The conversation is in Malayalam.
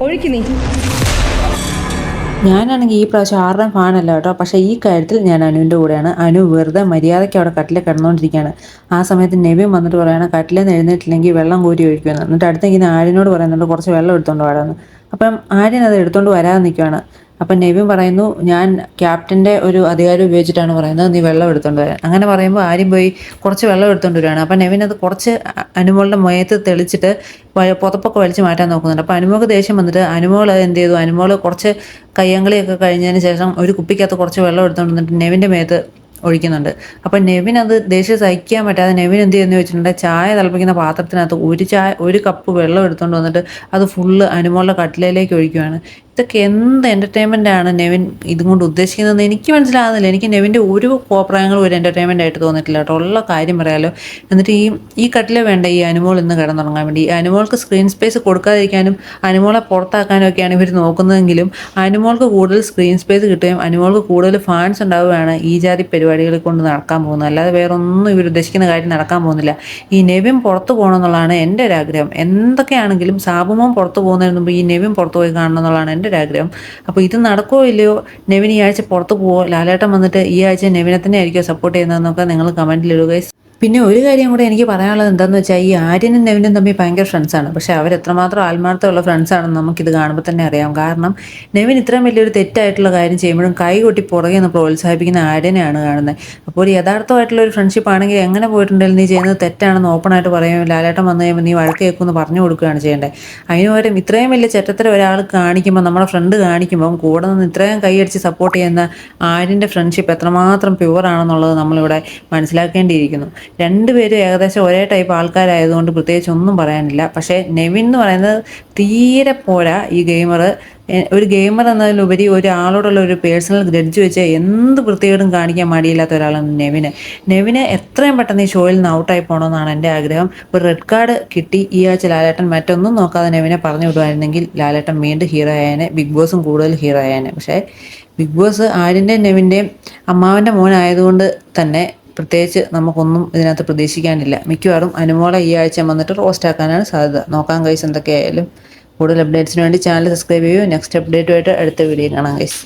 ഒഴുക്കി നീ. ഞാനാണെങ്കിൽ ഈ പ്രാവശ്യം ആരുടെയും ഫാനല്ല കേട്ടോ. പക്ഷേ ഈ കാര്യത്തിൽ ഞാൻ അനുവിൻ്റെ കൂടെയാണ്. അനു വെറുതെ മര്യാദയ്ക്ക് അവിടെ കട്ടിലെ കിടന്നുകൊണ്ടിരിക്കുകയാണ്. ആ സമയത്ത് നെവിൻ വന്നിട്ട് പറയുകയാണ് കട്ടിലേന്ന് എഴുന്നേറ്റില്ലെങ്കിൽ വെള്ളം കോരി ഒഴിക്കുമെന്ന്. എന്നിട്ട് അടുത്തേക്ക് ആര്യനോട് പറയുന്നുണ്ട് കുറച്ച് വെള്ളം എടുത്തുകൊണ്ട് വരാമെന്ന്. അപ്പം ആര്യൻ അത് എടുത്തുകൊണ്ട് വരാതെ നിൽക്കുകയാണ്. അപ്പം നെവിൻ പറയുന്നു ഞാൻ ക്യാപ്റ്റൻ്റെ ഒരു അധികാരം ഉപയോഗിച്ചിട്ടാണ് പറയുന്നത്, നീ വെള്ളം എടുത്തുകൊണ്ട് വരാൻ. അങ്ങനെ പറയുമ്പോൾ ആര്യം പോയി കുറച്ച് വെള്ളം എടുത്തുകൊണ്ട് വരികയാണ്. അപ്പം നെവിൻ അത് കുറച്ച് അനുമോളുടെ മുഖത്ത് തെളിച്ചിട്ട് പുതപ്പൊക്കെ വലിച്ച് മാറ്റാൻ നോക്കുന്നുണ്ട്. അപ്പോൾ അനുമോൾക്ക് ദേഷ്യം വന്നിട്ട് അനുമോൾ എന്ത് ചെയ്തു, അനുമോൾ കുറച്ച് കയ്യങ്കളിയൊക്കെ കഴിഞ്ഞതിന് ശേഷം ഒരു കുപ്പിക്കകത്ത് കുറച്ച് വെള്ളം എടുത്തുകൊണ്ട് വന്നിട്ട് നെവിൻ്റെ മേത്ത് ഒഴിക്കുന്നുണ്ട്. അപ്പം നെവിൻ അത് ദേഷ്യം സഹിക്കാൻ പറ്റാതെ നെവിൻ എന്ത് ചെയ്യുന്നു വെച്ചിട്ടുണ്ടെങ്കിൽ ചായ തിളപ്പിക്കുന്ന പാത്രത്തിനകത്ത് ഒരു കപ്പ് വെള്ളം എടുത്തുകൊണ്ട് വന്നിട്ട് അത് ഫുള്ള് അനുമോളുടെ കട്ടിലേക്ക് ഒഴിക്കുകയാണ്. ഇതൊക്കെ എന്ത് എൻ്റർടൈൻമെൻ്റ് ആണ് നെവിൻ ഇതും കൊണ്ട് ഉദ്ദേശിക്കുന്നതെന്ന് എനിക്ക് മനസ്സിലാകുന്നില്ല. എനിക്ക് നെവിൻ്റെ ഒരു കോപ്രായങ്ങളും ഒരു എൻ്റർടൈൻമെൻ്റ് ആയിട്ട് തോന്നിയിട്ടില്ല കേട്ടോ. ഉള്ള കാര്യം പറയാലോ. എന്നിട്ട് ഈ കട്ടിലെ വേണ്ട ഈ അനുമോൾ ഇന്ന് കിടന്നുറങ്ങാൻ വേണ്ടി. അനുമോൾക്ക് സ്ക്രീൻ സ്പേസ് കൊടുക്കാതിരിക്കാനും അനുമോളെ പുറത്താക്കാനും ഒക്കെയാണ് ഇവർ നോക്കുന്നതെങ്കിലും അനുമോൾക്ക് കൂടുതൽ സ്ക്രീൻ സ്പേസ് കിട്ടുകയും അനുമോൾക്ക് കൂടുതൽ ഫാൻസ് ഉണ്ടാവുകയാണ് ഈ ജാതി പരിപാടികളിൽ കൊണ്ട് നടക്കാൻ പോകുന്നത്. അല്ലാതെ വേറെ ഒന്നും ഇവർ ഉദ്ദേശിക്കുന്ന കാര്യം നടക്കാൻ പോകുന്നില്ല. ഈ നെവിൻ പുറത്ത് പോകണം എന്നുള്ളതാണ് എൻ്റെ ഒരു ആഗ്രഹം. എന്തൊക്കെയാണെങ്കിലും സാബുമോൻ പുറത്ത് പോകുന്നതിന് മുമ്പ് ഈ നെവിൻ പുറത്ത് പോയി കാണണം എന്നുള്ളതാണ് എൻ്റെ ഒരു ആഗ്രഹം. അപ്പോൾ ഇത് നടക്കുമോ ഇല്ലയോ, നെവിൻ ഈ ആഴ്ച പുറത്ത് പോവോ, ലാലേട്ടൻ വന്നിട്ട് ഈ ആഴ്ച നെവിനെ തന്നെ ആയിരിക്കും സപ്പോർട്ട് ചെയ്യുന്നതെന്നൊക്കെ നിങ്ങൾ കമൻറ്റിലിടുക. പിന്നെ ഒരു കാര്യം കൂടെ എനിക്ക് പറയാനുള്ളത് എന്താണെന്ന് വെച്ചാൽ ഈ ആര്യനും നെവിനും തമ്മിൽ ഭയങ്കര ഫ്രണ്ട്സാണ്. പക്ഷേ അവരെത്രമാത്രം ആത്മാർത്ഥമുള്ള ഫ്രണ്ട്സാണെന്ന് നമുക്കിത് കാണുമ്പോൾ തന്നെ അറിയാം. കാരണം നെവിൻ ഇത്രയും വലിയൊരു തെറ്റായിട്ടുള്ള കാര്യം ചെയ്യുമ്പോഴും കൈ കൊട്ടി പുറകെ നിന്ന് പ്രോത്സാഹിപ്പിക്കുന്ന ആര്യനെയാണ് കാണുന്നത്. അപ്പോൾ ഒരു യഥാർത്ഥമായിട്ടുള്ള ഒരു ഫ്രണ്ട്ഷിപ്പ് ആണെങ്കിൽ എങ്ങനെ പോയിട്ടുണ്ടെങ്കിൽ നീ ചെയ്യുന്നത് തെറ്റാണെന്ന് ഓപ്പണായിട്ട് പറയുമ്പോൾ ലാലേട്ടൻ വന്നു കഴിയുമ്പോൾ നീ വഴക്ക് കേൾക്കുമെന്ന് പറഞ്ഞു കൊടുക്കുകയാണ് ചെയ്യേണ്ടത്. അതിന് പകരം ഇത്രയും വലിയ ചെറ്റത്തരം ഒരാൾ കാണിക്കുമ്പോൾ, നമ്മുടെ ഫ്രണ്ട് കാണിക്കുമ്പം കൂടെ നിന്ന് ഇത്രയും കൈയടിച്ച് സപ്പോർട്ട് ചെയ്യുന്ന ആര്യൻ്റെ ഫ്രണ്ട്ഷിപ്പ് എത്രമാത്രം പ്യുവറാണെന്നുള്ളത് നമ്മളിവിടെ മനസ്സിലാക്കേണ്ടിയിരിക്കുന്നു. രണ്ടുപേരും ഏകദേശം ഒരേ ടൈപ്പ് ആൾക്കാരായതുകൊണ്ട് പ്രത്യേകിച്ച് ഒന്നും പറയാനില്ല. പക്ഷേ നെവിൻ എന്ന് പറയുന്നത് തീരെ പോരാ. ഈ ഒരു ഗെയിമർ എന്നതിലുപരി ഒരാളോടുള്ള ഒരു പേഴ്സണൽ ഗ്രഡ്ജ് വെച്ച് എന്ത് വൃത്തികേടും കാണിക്കാൻ മടിയില്ലാത്ത ഒരാളാണ് നെവിന് എത്രയും പെട്ടെന്ന് ഈ ഷോയിൽ നിന്ന് ഔട്ടായി പോകണമെന്നാണ് എൻ്റെ ആഗ്രഹം. ഒരു റെഡ് കാർഡ് കിട്ടി ഈ ആഴ്ച ലാലേട്ടൻ മറ്റൊന്നും നോക്കാതെ നെവിനെ പറഞ്ഞു വിടുമായിരുന്നെങ്കിൽ ലാലേട്ടൻ വീണ്ടും ഹീറോ ആയേനെ, ബിഗ് ബോസും കൂടുതൽ ഹീറോ ആയേനെ. പക്ഷേ ബിഗ് ബോസ് ആര്യൻ്റെയും നെവിൻ്റെയും അമ്മാവൻ്റെ മോനായതുകൊണ്ട് തന്നെ പ്രത്യേകിച്ച് നമുക്കൊന്നും ഇതിനകത്ത് പ്രതീക്ഷിക്കാനില്ല. മിക്കവാറും അനുമോളെ ഈ ആഴ്ച വന്നിട്ട് റോസ്റ്റ് ആക്കാനാണ് സാധ്യത. നോക്കാം ഗൈസ്. എന്തൊക്കെയായാലും കൂടുതൽ അപ്ഡേറ്റ്സിന് വേണ്ടി ചാനൽ സബ്സ്ക്രൈബ് ചെയ്യൂ. നെക്സ്റ്റ് അപ്ഡേറ്റുമായിട്ട് അടുത്ത വീഡിയോ കാണാം ഗൈസ്.